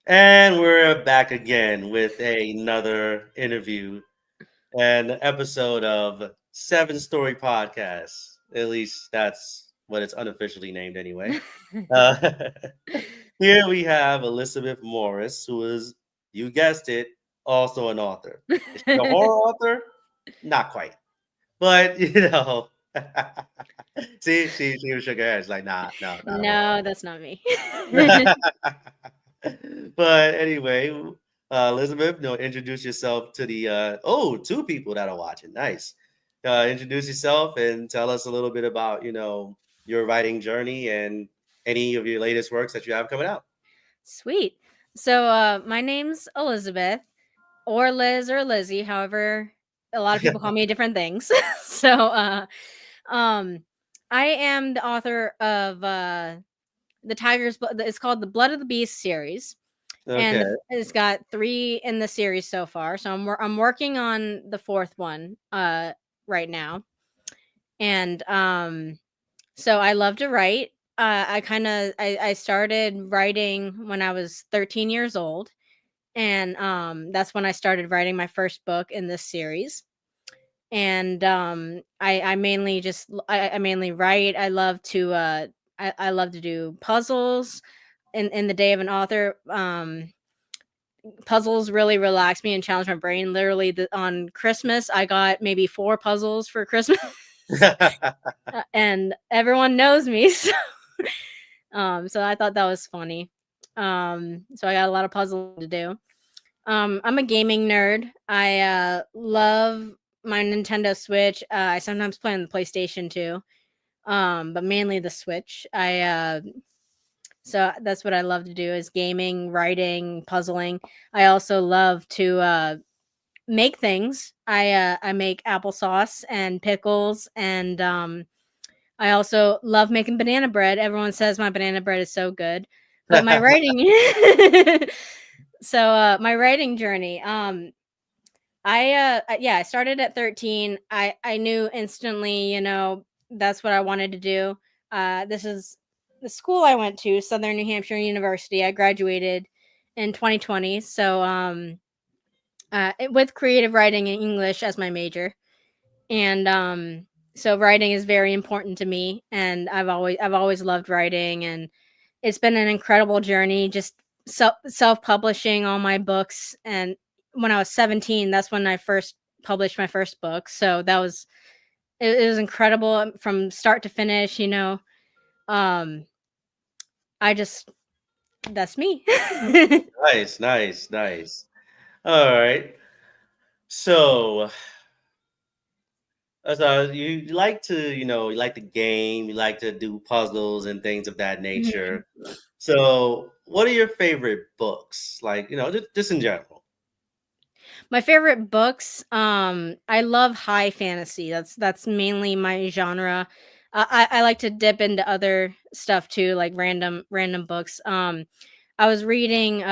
And we're back again with another interview and episode of Seven Story Podcast. At least that's what it's unofficially named anyway. Uh, Here we have Elizabeth Morris, who is, you guessed it, also an author. Is she a horror author? Not quite. But, she shook her head. She's like, nah, no, not a horror No, that's not me. But anyway, Elizabeth, introduce yourself to the two people that are watching. Nice. Introduce yourself and tell us a little bit about your writing journey and any of your latest works that you have coming out. Sweet. So, my name's Elizabeth, or Liz, or Lizzie. However, a lot of people call me different things. So, um, I am the author of the Tiger's. It's called the Blood of the Beast series, and Okay. it's got 3 in the series so far. So I'm working on the 4th one right now, and so I love to write. I started writing when I was 13 years old, and that's when I started writing my first book in this series. And I mainly I mainly write. I love to do puzzles in the day of an author. Puzzles really relax me and challenge my brain. Literally, on Christmas, I got maybe 4 puzzles for Christmas. And everyone knows me, so I thought that was funny. So I got a lot of puzzling to do. I'm a gaming nerd. I love my Nintendo Switch. I sometimes play on the PlayStation too, but mainly the Switch. So that's what I love to do: is gaming, writing, puzzling. I also love to make things. I make applesauce and pickles, and I also love making banana bread. Everyone says my banana bread is so good. But my writing my writing journey, I started at 13. I knew instantly, that's what I wanted to do. This is the school I went to, Southern New Hampshire University. I graduated in 2020. So with creative writing and English as my major. And so writing is very important to me, and I've always loved writing, and it's been an incredible journey, just self-publishing all my books. And when I was 17, that's when I first published my first book, so it was incredible from start to finish. um I just That's me. Nice, nice, nice. All right. So, you like to, you like to game, you like to do puzzles and things of that Mhm. nature. So, what are your favorite books? Like, just in general. My favorite books, I love high fantasy. That's mainly my genre. I like to dip into other stuff too, like random books. I was reading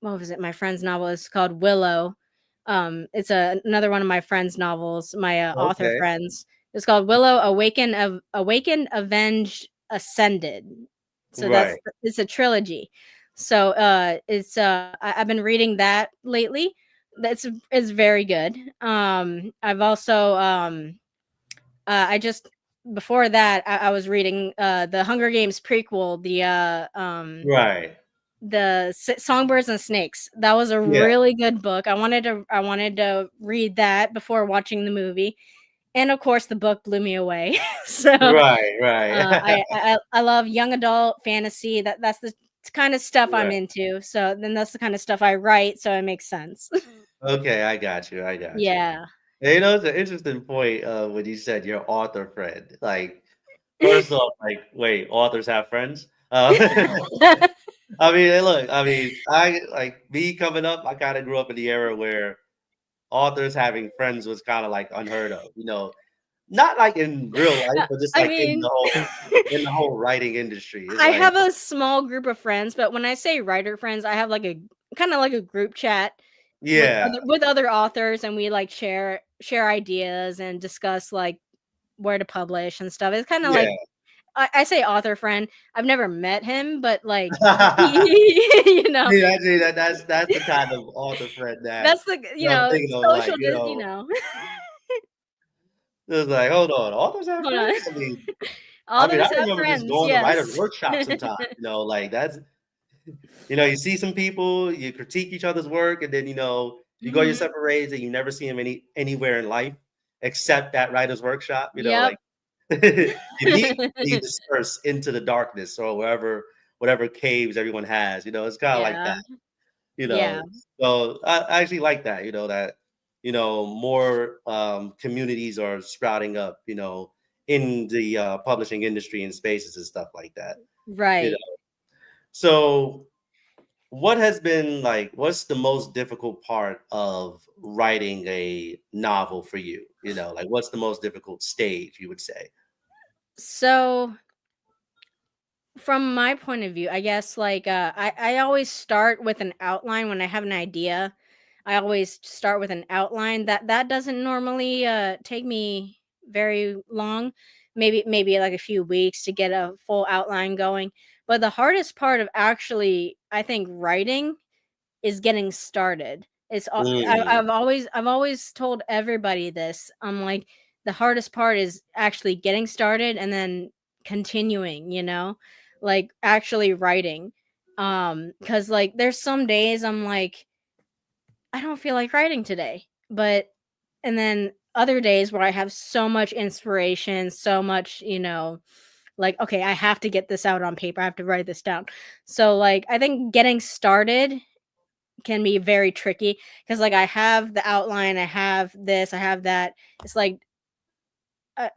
what was it? My friend's novel is called Willow. It's another one of my friend's novels, my author Okay. friends. It's called Willow, Awakened, Avenged, Ascended. So Right. it's a trilogy. So I've been reading that lately. It's very good. I've also I just before that I was reading the Hunger Games prequel, Right. Songbirds and Snakes. That was a Yeah. really good book. I wanted to read that before watching the movie, and of course the book blew me away. So Right. Right. I love young adult fantasy. That's the kind of stuff I'm Right. into. So then that's the kind of stuff I write. So it makes sense. Okay, I got you. I got you. Yeah. And, it's an interesting point when you said your author friend. Like, first off, like, wait, authors have friends? I mean, hey, look, I mean, I like me coming up, I kind of grew up in the era where authors having friends was kind of like unheard of, not like in real life, but just I like mean, in the whole writing industry. It's I like, have a small group of friends, but when I say writer friends, I have like a kind of like a group chat yeah, with other authors, and we like share ideas and discuss like where to publish and stuff. It's kind of yeah, like I say author friend. I've never met him, but like, I you know, mean, actually, that's the kind of author friend that's that the I'm thinking of. Like, social, you know. it's like, hold on, authors have Hold on, friends. I authors have remember just friends. going to Yes. writers' workshop sometimes. Like that's you see some people, you critique each other's work, and then you go your Hmm. separate ways, and you never see them anywhere in life except that writers' workshop. Yep. Like you meet, you disperse into the darkness or whatever caves everyone has. It's kind of like Yeah. that. You Yeah. know, so I actually like that. That more communities are sprouting up. In the publishing industry and spaces and stuff like that. You know, Right. so what's the most difficult part of writing a novel for you? Like what's the most difficult stage you would say? So from my point of view, I guess like I always start with an outline when I have an idea. I always start with an outline. That doesn't normally take me very long. Maybe like a few weeks to get a full outline going. But the hardest part of actually, I think, writing is getting started. Mm, I've always told everybody this. I'm like, the hardest part is actually getting started and then continuing, like actually writing. Cuz like there's some days I'm like I don't feel like writing today. But and then other days where I have so much inspiration, so much, like okay, I have to get this out on paper. I have to write this down. So like I think getting started can be very tricky because like I have the outline, I have this, I have that. It's like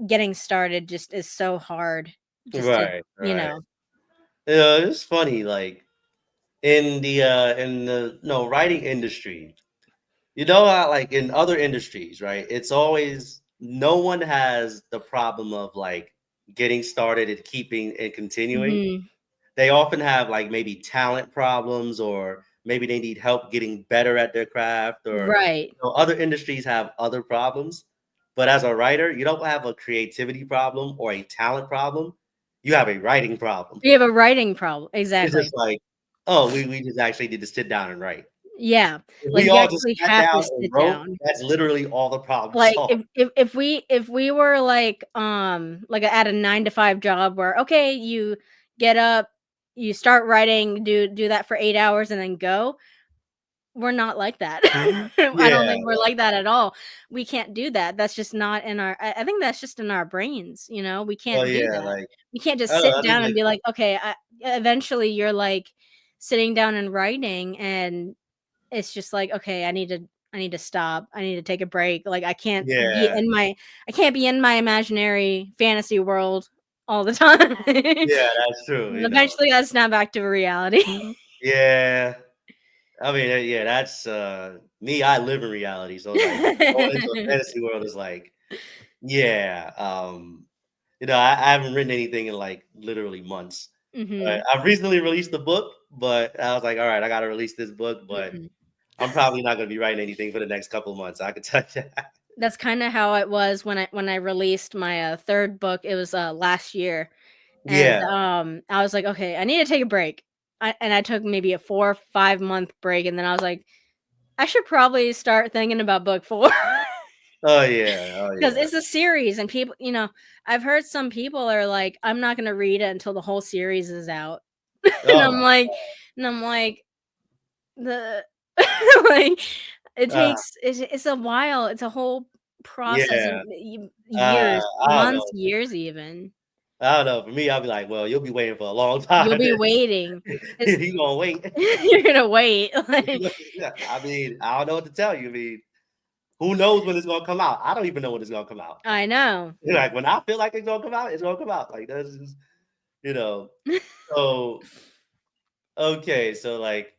getting started just is so hard. Just to right, you right. know. It's funny, like in the no writing industry. How, like in other industries, right? It's always no one has the problem of like getting started and keeping and continuing. Hmm. They often have like maybe talent problems or maybe they need help getting better at their craft or Right. other industries have other problems. But as a writer, you don't have a creativity problem or a talent problem. You have a writing problem. You have a writing problem. It's just Exactly. like, oh, we just actually need to sit down and write. Yeah. If Like we you all just actually sat have down to and sit wrote, down. that's literally all the problem Like solved. if we were like at a 9 to 5 job where okay, you get up, you start writing, do that for 8 hours and then go. We're not like that. I don't Yeah. think we're like that at all. We can't do that. That's just not in our I think that's just in our brains, We Oh can't do yeah, that. like We can't I just don't know. sit I think down and like be like, "Okay, eventually you're like sitting down and writing and it's just like, okay, I need to stop. I need to take a break. Like yeah, I can't be in my imaginary fantasy world all the time." yeah, that's true. Eventually I snap back to reality. Yeah. I mean, yeah, that's me. I live in reality, so like going into a fantasy world is like, yeah. I haven't written anything in like literally months. Mhm. I've recently released the book, but I was like, all right, I got to release this book, but Mhm. I'm probably not going to be writing anything for the next couple of months. I can tell you that. That's kinda how it was when I released my, 3rd book. It was, last year, and, Yeah. I was like, "Okay, I need to take a break." I took maybe a 4 or 5-month break, and then I was like, "I should probably start thinking about book 4." Oh yeah. Oh Because yeah. it's a series, and people I've heard some people are like, "I'm not gonna read it until the whole series is out." And Oh I'm my. like and I'm like, the like, Uh, it's a while, it's a whole process, and yeah. years, I don't months, know. years even. I don't know. For me, I'll be like, well, you'll be waiting for a long You'll time. be waiting. It's You gonna wait? you're gonna wait, like I mean, I don't know what to tell you. I mean, who knows when it's gonna come out? I don't even know when it's gonna come out. I know. Like when I feel like it's gonna come out, it's gonna come out. Like that's just, you know. So okay, so like,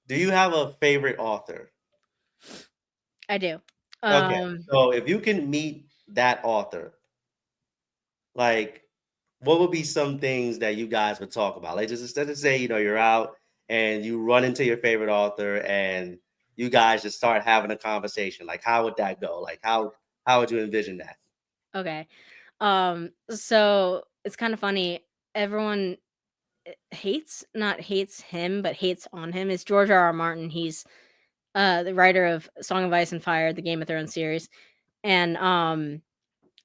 do you have a favorite author? I do. Okay, Um, so if you can meet that author, like, what would be some things that you guys would talk about? Like, just let's say you're out and you run into your favorite author, and you guys just start having a conversation. Like, how would that go? Like, how would you envision that? okay. So it's kind of funny. Everyone not hates him, but hates on him is George R. R. Martin. He's the writer of Song of Ice and Fire, the Game of Thrones series. And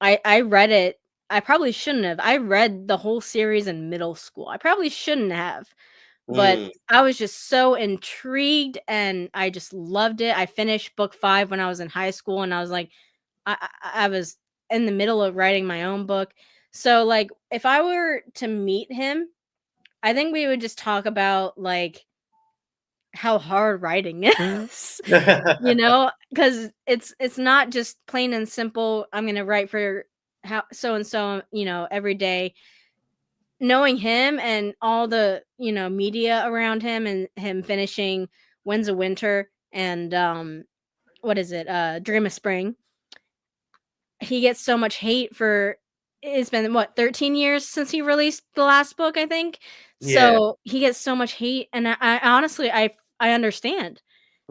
I read it. I probably shouldn't have. I read the whole series in middle school. I probably shouldn't have, but Mm, I was just so intrigued and I just loved it. I finished book 5 when I was in high school, and I was like, I was in the middle of writing my own book. So like, if I were to meet him, I think we would just talk about like how hard writing is. Because it's not just plain and simple. I'm gonna write for how so and so, every day. Knowing him and all the media around him, and him finishing Winds of Winter and what is it, Dream of Spring. He gets so much hate for it's been what, 13 years since he released the last book, I think. yeah, So he gets so much hate, and I honestly I understand,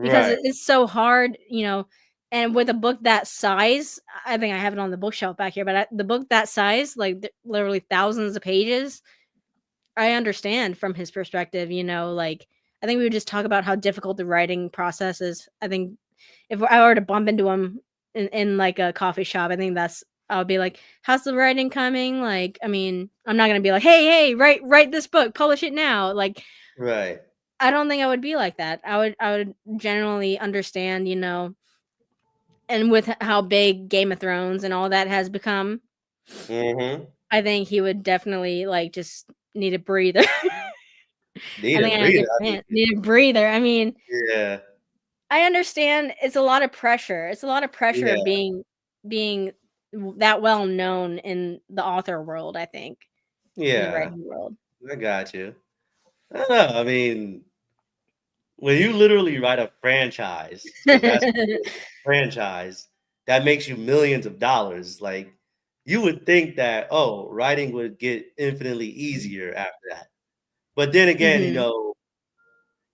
because right, it's so hard, and with a book that size, I think I have it on the bookshelf back here, but the book that size, like literally thousands of pages, I understand from his perspective, like, I think we would just talk about how difficult the writing process is. I think if I were to bump into him in like a coffee shop, I think I would be like, "How's the writing coming?" Like, I mean, I'm not gonna be like, "Hey, write this book, publish it now." Like, right. I don't think I would be like that. I would generally understand, and with how big Game of Thrones and all that has become, Mm-hmm. I think he would definitely like just need a breather. I Need a think I breather. I mean, understand. Need a breather. I mean, yeah, I understand it's a lot of pressure. It's a lot of pressure yeah, being that well known in the author world, I think, in the yeah. writing world. I got you. I don't know. I mean, when you literally write a franchise, because that's what it is, a franchise that makes you millions of dollars. Like, you would think that, oh, writing would get infinitely easier after that. But then again, Mhm.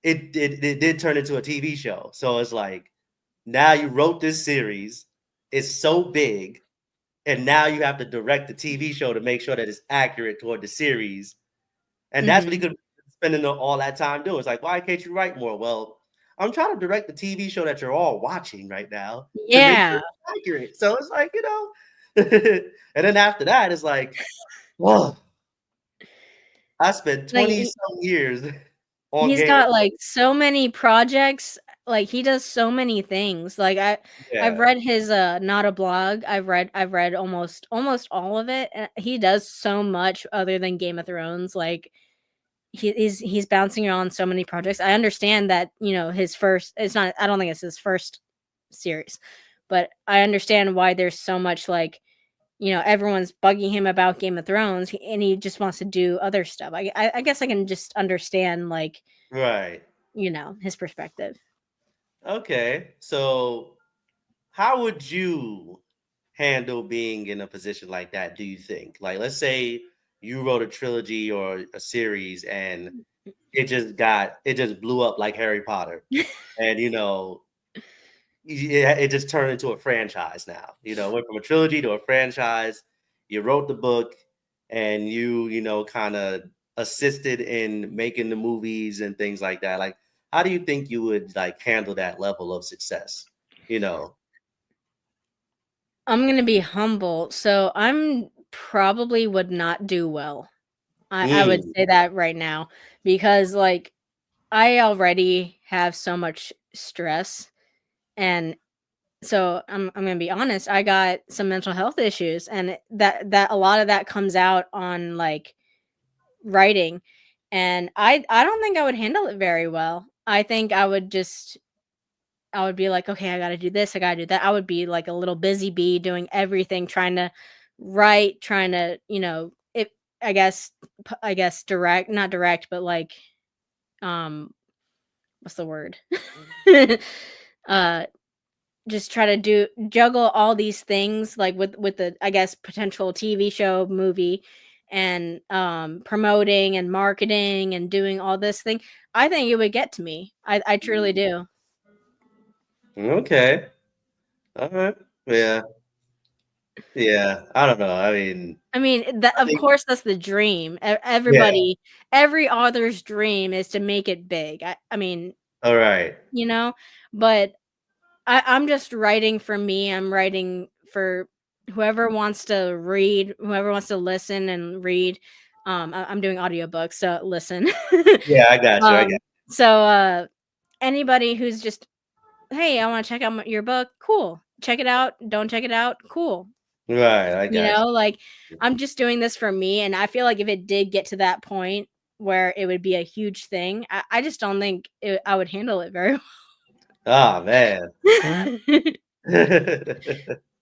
it did turn into a TV show. So it's like, now you wrote this series, it's so big, and now you have to direct the TV show to make sure that it's accurate toward the series. And that's what he Mhm. could be spending all that time doing. It's like, why can't you write more? Well, I'm trying to direct the TV show that you're all watching right now to make sure Yeah. it's accurate. So it's like, and then after that, it's like, well, I spent Like 20 some years on he's Game of got Thrones. like so many projects. Like he does so many things. Like I've Yeah, read his not a blog. I've read almost all of it. And he does so much other than Game of Thrones. Like he's bouncing around so many projects. I understand that, his first it's not I don't think it's his first series. But I understand why there's so much like, everyone's bugging him about Game of Thrones, and he just wants to do other stuff. I guess I can just understand like, right. his perspective. Okay. So how would you handle being in a position like that, do you think? Like, let's say you wrote a trilogy or a series and it just blew up like Harry Potter. And yeah, it just turned into a franchise now. Went from a trilogy to a franchise. You wrote the book and kind of assisted in making the movies and things like that. Like, how do you think you would like handle that level of success? You know. I'm gonna be humble, so I'm probably would not do well. I would Mm, say that right now, because like I already have so much stress, and so I'm gonna be honest. I got some mental health issues, and that a lot of that comes out on like writing, and I don't think I would handle it very well. I think I would be like, okay, I got to do this, I got to do that. I would be like a little busy bee doing everything, trying to write, trying to, it. I guess, direct, not direct, but like, um, what's the word? uh, just try to juggle all these things, like with the, I guess, potential TV show, movie, and promoting and marketing and doing all this thing. I think it would get to me. I truly do. okay. All right. Yeah. Yeah, I don't know. I mean, I mean, that I of think course, that's the dream. yeah. Every author's dream is to make it big. I mean, All right. you know, but I'm just writing for me. I'm writing for whoever wants to read, whoever wants to listen and read. I'm doing audiobooks, so listen. Yeah, I got you. I got um, so anybody who's just, hey, I want to check out your book, cool. Check it out. Don't check it out, cool. you. Right, I got Like you. I'm just doing this for me, and I feel like if it did get to that point where it would be a huge thing, I just don't think I would handle it very Ah, man. well.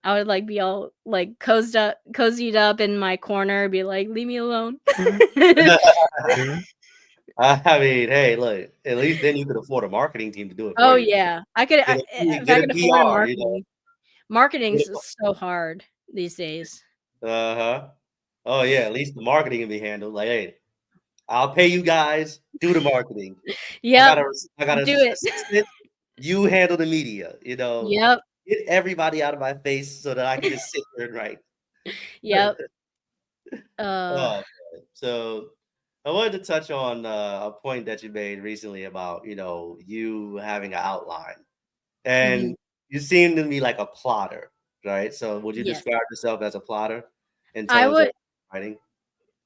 I would like be all like cozied up in my corner, be like, leave me alone. I mean, hey, look, at least then you could afford a marketing team to do it Oh for you. yeah, I could if Get I a could afford a PR, marketing. Get Marketing's a, so hard these days. uh-huh. Oh yeah, at least the marketing can be handled. Like, hey, I'll pay you guys, do the marketing. Yep, I got a do it. assistant, you handle the media, Yep, get everybody out of my face so that I can just sit there and write. yep. Uh, Oh, man. So I wanted to touch on a point that you made recently about, you having an outline. mhm. And you seem to me like a plotter, right? So would you Yes, describe yourself as a plotter in I terms of would. writing?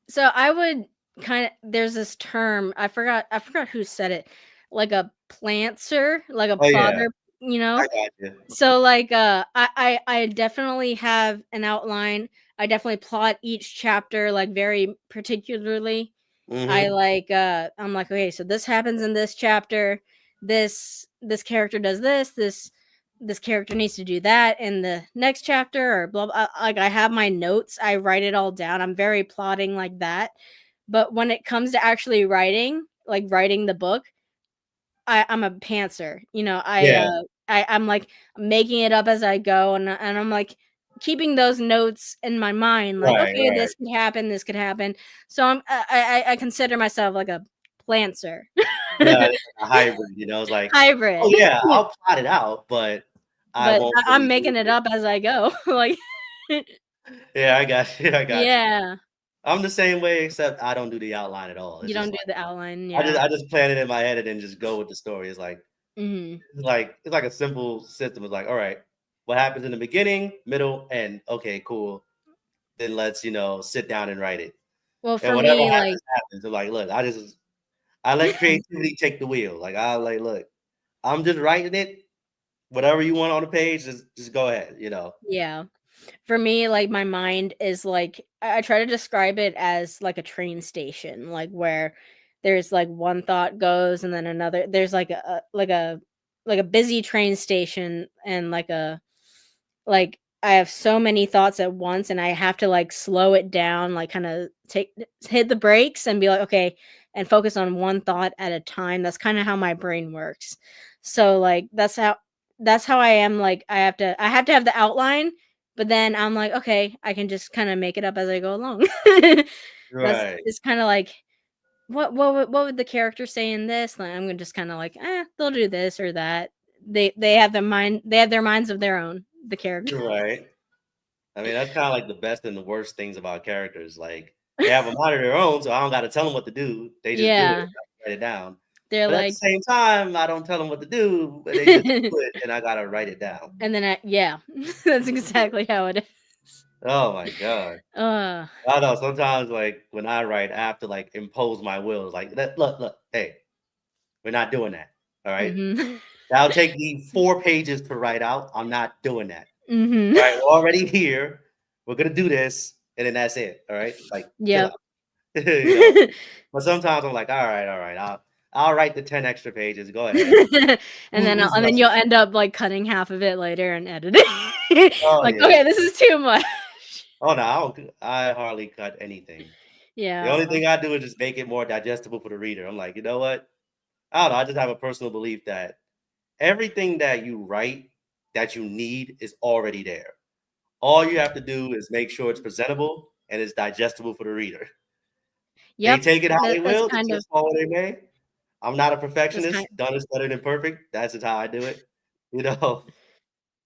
So I would kind of. There's this term I forgot who said it. Like a plantser, like a Oh yeah, plotter. You know, I got you. So like I definitely have an outline. I definitely plot each chapter like very particularly. I Mm-hmm. like I'm like, okay, so this happens in this chapter. This character does this character needs to do that in the next chapter or blah blah. Like I have my notes. I write it all down. I'm very plotting like that. But when it comes to actually writing, like writing the book, I'm a pantser. Yeah, I'm like making it up as I go, and I'm like keeping those notes in my mind. Like, right, okay, right. this could happen. This could happen. So I consider myself like a plantser, Yeah, it's like a hybrid, It's like, oh hybrid. yeah, I'll plot it out, but I But won't I'm really do making it it. up as I go. Like, Yeah, I got you. I got you. yeah, I'm the same way, except I don't do the outline at all. It's you just don't do like the outline. I just Yeah. I just plan it in my head and then just go with the story. Hmm. It's like a simple system. It's like, all right, what happens in the beginning, middle, end? Okay, cool. Then let's, sit down and write it. Well, And for whatever me, happens, like, happens. I'm like, look, I let creativity take the wheel. Like I like, look, I'm just writing it. Whatever you want on the page, just go ahead. yeah. For me, like my mind is like I try to describe it as like a train station, like where there's like one thought goes and then another. There's like a busy train station and like I have so many thoughts at once and I have to like slow it down, like kind of take hit the brakes and be like, okay, and focus on one thought at a time. That's kind of how my brain works. So like that's how I am. Like I have to have the outline, but then I'm like, okay, I can just kind of make it up as I go along. That's Right. it's kind of like what would the character say in this? Like, I'm gonna just kind of like, they'll do this or that. They have their minds of their own. The character. Right. I mean, that's kind of like the best and the worst things about characters. Like they have a mind of their own, so I don't got to tell them what to do. They just do it. Yeah, I write it down. they're But at the like, same time, I don't tell them what to do, but they just do it, and I gotta write it down. and then yeah, that's exactly how it is. Oh my god. Uh, I know sometimes like when I write, I have to like impose my will. It's like, look, hey, we're not doing that. All right. mhm, That'll take me 4 pages to write out. I'm not doing that. mhm. All right. We're already here. We're gonna do this, and then that's it. All right. Like, chill Yep. out. you know. But sometimes I'm like, all right. I'll write the 10 extra pages. Go ahead. And then Who's you'll rushing? end up like cutting half of it later and editing. Oh Like, yeah. okay, this is too much. Oh no, I hardly cut anything. The Yeah. only thing I do is just make it more digestible for the reader. I'm like, you know what? I don't know. I just have a personal belief that everything that you write that you need is already there. All you have to do is make sure it's presentable and it's digestible for the reader. They Yep. take it how they That's will, the kind of chips fall where they may. I'm not a that's kind. perfectionist. Done is better than perfect. That's just how I do it. You know.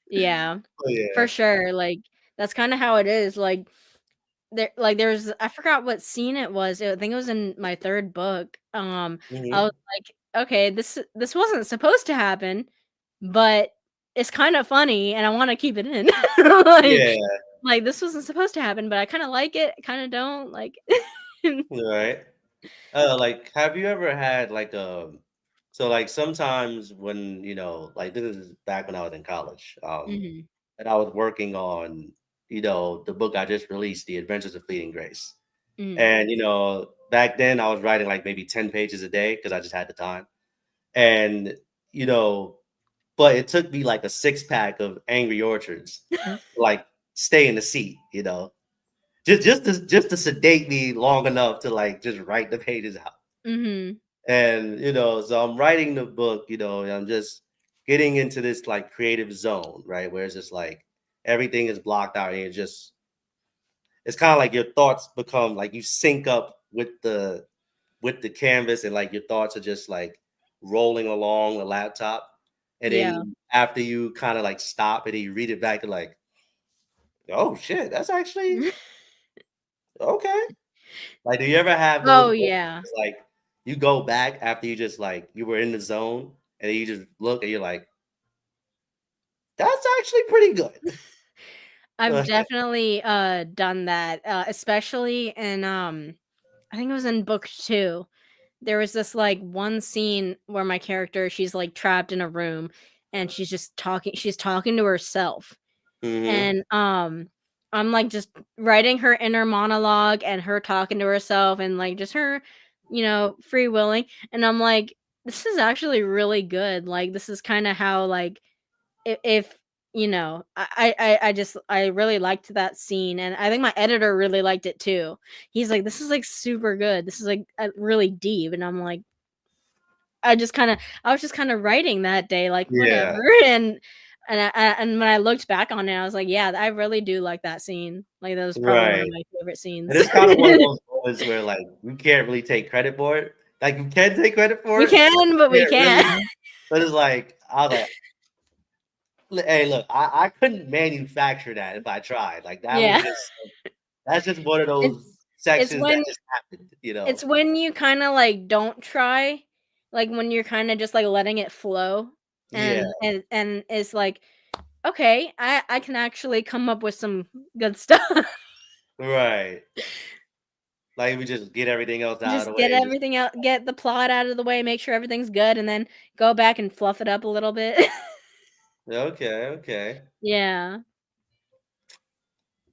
Yeah, Oh for yeah. sure. Like That's kind of how it is. There's I forgot what scene it was. I think it was in my third book. I was Hmm. like, okay, this wasn't supposed to happen, but it's kind of funny, and I want to keep it in. like Yeah. like this wasn't supposed to happen, but I kind of like it, kind of don't like. Right. Like, have you ever had like so like sometimes when like this is back when I was in college, hmm and I was working on the book I just released, The Adventures of Fleeting Grace, hmm and back then I was writing like maybe 10 pages a day because I just had the time, and you know, but it took me like a 6 pack of Angry Orchards, to, like stay in the seat, just to sedate me long enough to like just write the pages out. hmm And so I'm writing the book, and I'm just getting into this like creative zone, right? Where it's just like everything is blocked out and it's kind of like your thoughts become like you sync up with the canvas, and like your thoughts are just like rolling along the laptop. And Yeah. then after you kind of like stop and you read it back and like, oh shit, that's actually okay. Like, do you ever have those Oh moments yeah. where, like, you go back after you just like you were in the zone and then you just look and you're like, that's actually pretty good. I've definitely done that, especially in I think it was in book 2. There was this like one scene where my character, she's like trapped in a room and she's talking to herself. Hmm. And I'm like just writing her inner monologue and her talking to herself and like just her, free willing. And I'm like, this is actually really good. Like this is kind of how like if I really liked that scene, and I think my editor really liked it too. He's like, this is like super good, this is like really deep, and I'm like, I was just kind of writing that day like Yeah, whatever. And when I looked back on it, I was like, yeah, I really do like that scene. Like that was probably one of right. my favorite And scenes. it's kind of one of those moments where like you can't really take credit for it. Like you can take credit for We it, but can, but you we can't can't. really. But it's like I was like, hey, look, I couldn't manufacture that if I tried. Like that was Yeah. just that's just one of it's those it's sections that when just happened. It's when you kinda, like, don't try, like, when you're kinda just, like, letting it flow, Yeah, and it's like, "Okay, I can actually come up with some good stuff." right. Like, we just get everything else out of Just the get way and just everything out, get the plot out of the way, make sure everything's good, and then go back and fluff it up a little bit. okay, okay. Yeah.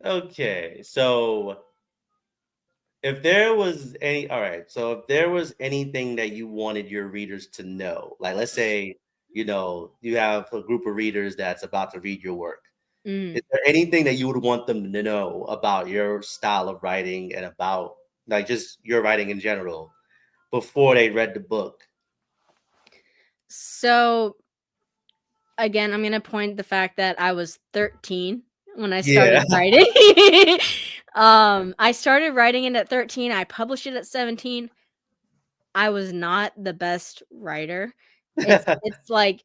Okay, so if there was anything that you wanted your readers to know, like let's say, you have a group of readers that's about to read your work. Mm. Is there anything that you would want them to know about your style of writing and about like just your writing in general before they read the book? So, again, I'm gonna point the fact that I was 13 when I Yeah. started writing. I started writing it at 13, I published it at 17. I was not the best writer. It's like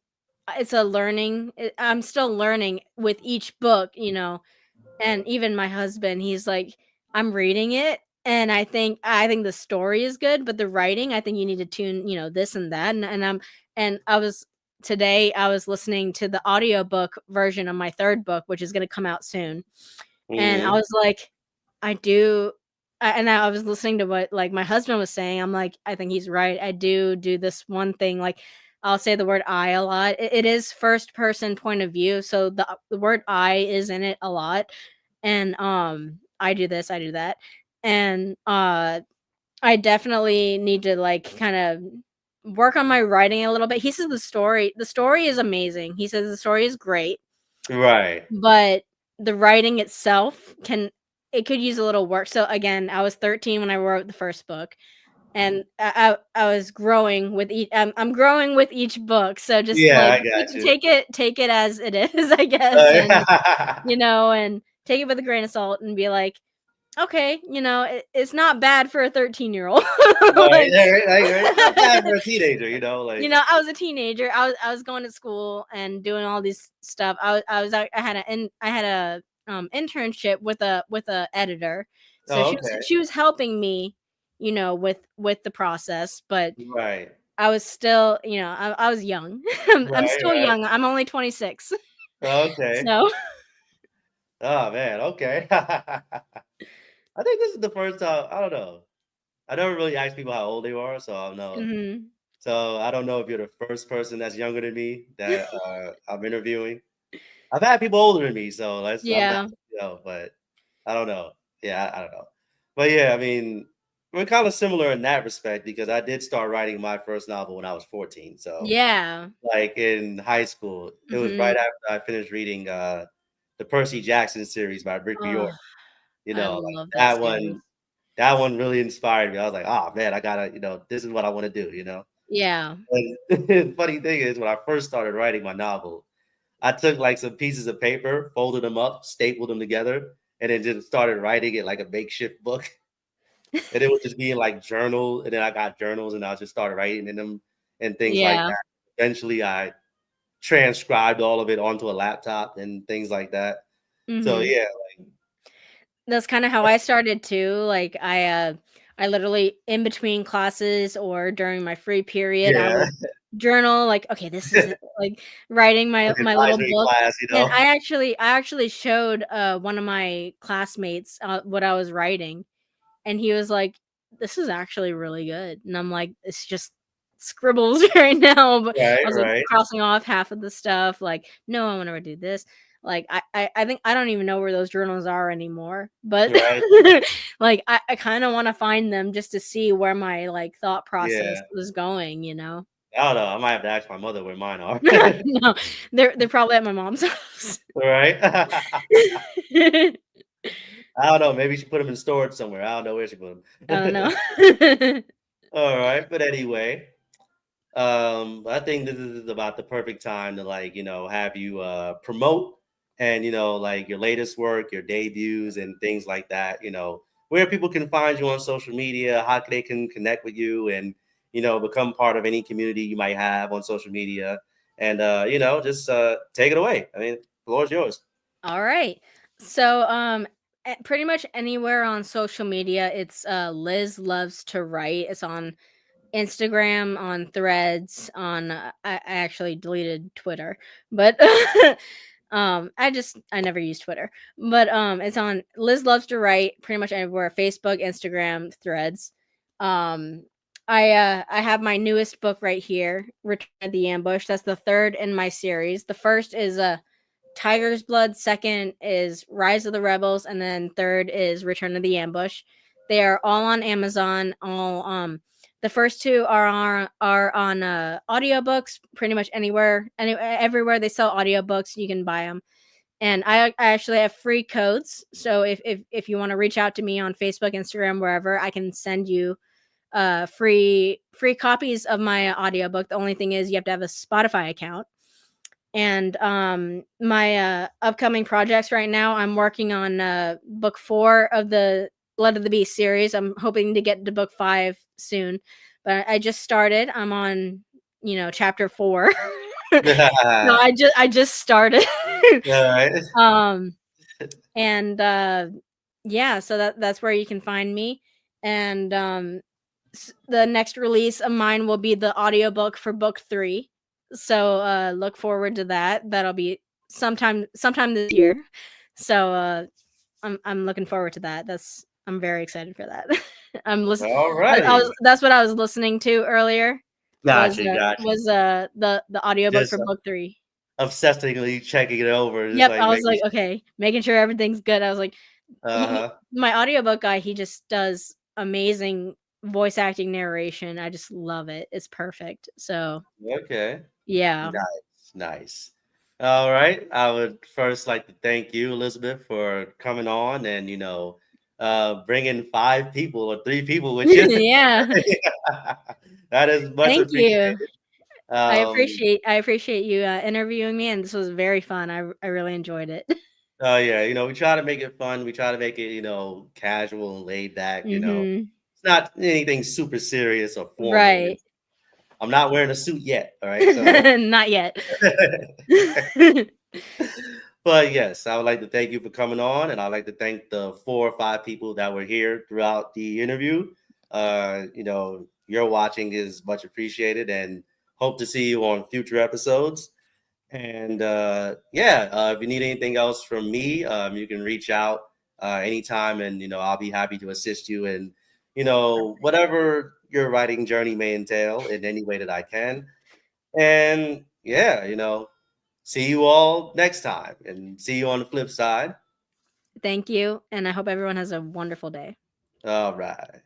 it's a learning, I'm still learning with each book, and even my husband, he's like, "I'm reading it, and I think the story is good, but the writing, I think you need to tune, this and that." And I was listening to the audiobook version of my 3rd book, which is gonna come out soon. And I Hmm. was like, I do and I was listening to what, like, my husband was saying, I'm like, I think he's right, I do this one thing, like, I'll say the word "I" a lot. It is first person point of view, so the word "I" is in it a lot, and, I do this, I do that, and, I definitely need to, like, kinda work on my writing a little bit. He says the story is amazing. He says the story is great, Right. but the writing itself it could use a little work. So again, I was 13 when I wrote the first book, and I was growing with each. I'm growing with each book. So just Yeah, like I got you. take it as it is, I guess, and and take it with a grain of salt and be like, okay, it's not bad for a 13-year-old. Right, like, yeah, right, it's not bad for a teenager, like I was a teenager. I was going to school and doing all this stuff. I had internship with a editor, so Oh, okay. she was helping me, with the process, but Right. I was still, I was young. I'm Right. still Right. young. I'm only 26. Okay. So, Oh man. Okay. I think this is the first time. I don't know. I never really asked people how old they are, so I don't know. mhm. So I don't know if you're the first person that's younger than me that I'm interviewing. I've had people older than me, so I'm down Yeah. to know, but I don't know. Yeah, I don't know. But yeah, I mean, we're kind of similar in that respect because I did start writing my first novel when I was 14. So Yeah. like in high school, it was Mhm. right after I finished reading the Percy Jackson series by Rick Oh, Riordan. You I know, like love that series. that one really inspired me. I was like, oh man, I gotta, this is what I want to do, Yeah. And the funny thing is when I first started writing my novel, I took like some pieces of paper, folded them up, stapled them together, and then just started writing it like a makeshift book. And it would just be in like journal, and then I got journals and I just started writing in them and things like Yeah. that. Eventually I transcribed all of it onto a laptop and things like that. So Mhm. yeah, That's kinda how I started too, like, I literally in between classes or during my free period, I yeah. would journal, like, "Okay, this is it," like, writing my Like little advisory book, class, and I actually showed, one of my classmates, what I was writing, and he was like, "This is actually really good," and I'm like, "It's just scribbles right now," but I Right, was, like, right, crossing off half of the stuff, like, "No, I wanna do this." Like, I think I don't even know where those journals are anymore, but, right. like, I kinda wanna find them just to see where my, like, thought process Yeah. was going, you know? I don't know. I might have to ask my mother where mine are. No, they're probably at my mom's house. Right? I don't know. Maybe she put them in storage somewhere. I don't know where she put I don't them. know. All right. But anyway, I think this is about the perfect time to like, have you promote and like your latest work, your debuts and things like that, where people can find you on social media, how they can connect with you and become part of any community you might have on social media. And just take it away. I mean, the floor is yours. Alright. So, pretty much anywhere on social media, it's, Liz Loves to Write. It's on Instagram, on Threads, on I actually deleted Twitter, but I never use Twitter, but it's on Liz Loves to Write pretty much everywhere: Facebook, Instagram, Threads. Um, I have my newest book right here, Return of the Ambush. That's the third in my series. The first is Tiger's Blood, second is Rise of the Rebels, and then third is Return of the Ambush. They are all on Amazon. All the first two are on audiobooks, pretty much everywhere they sell audiobooks, you can buy them. And I actually have free codes. So if you want to reach out to me on Facebook, Instagram, wherever, I can send you free copies of my audiobook. The only thing is you have to have a Spotify account. And my upcoming projects right now, I'm working on book 4 of the Blood of the Beast series. I'm hoping to get to book 5 soon, but I just started. I'm on, chapter 4. No, All I just started. right. um and yeah, so that's where you can find me. And the next release of mine will be the audiobook for book 3. So look forward to that. That'll be sometime this year. So I'm looking forward to that. I'm very excited for that. I'm listening. All I was righty. That's what I was listening to earlier, was Gotcha, gotcha. the audiobook Just for book 3. obsessively checking it over, just Yep, like I was making like, "Okay," making sure everything's good. I was like, he uh-huh. my audiobook guy, he just does amazing voice acting narration. I just love it. It's perfect. So, Okay. yeah. Nice, nice. All right. I would first like to thank you, Elizabeth, for coming on and bringing 5 people or 3 people with you. Yeah. That is much Thank you. appreciated. I Um, appreciate I appreciate you, interviewing me, and this was very fun. I really enjoyed it. oh yeah, we try to make it fun. We try to make it, casual and laid back. Mhm. It's not anything super serious or formal. Right. I'm not wearing a suit yet. All right, so Not yet. But yes, I would like to thank you for coming on, and I'd like to thank the 4 or 5 people that were here throughout the interview. Your watching is much appreciated, and hope to see you on future episodes. And if you need anything else from me, you can reach out anytime, and I'll be happy to assist you in whatever your writing journey may entail in any way that I can. And see you all next time, and see you on the flip side. Thank you, and I hope everyone has a wonderful day. All right.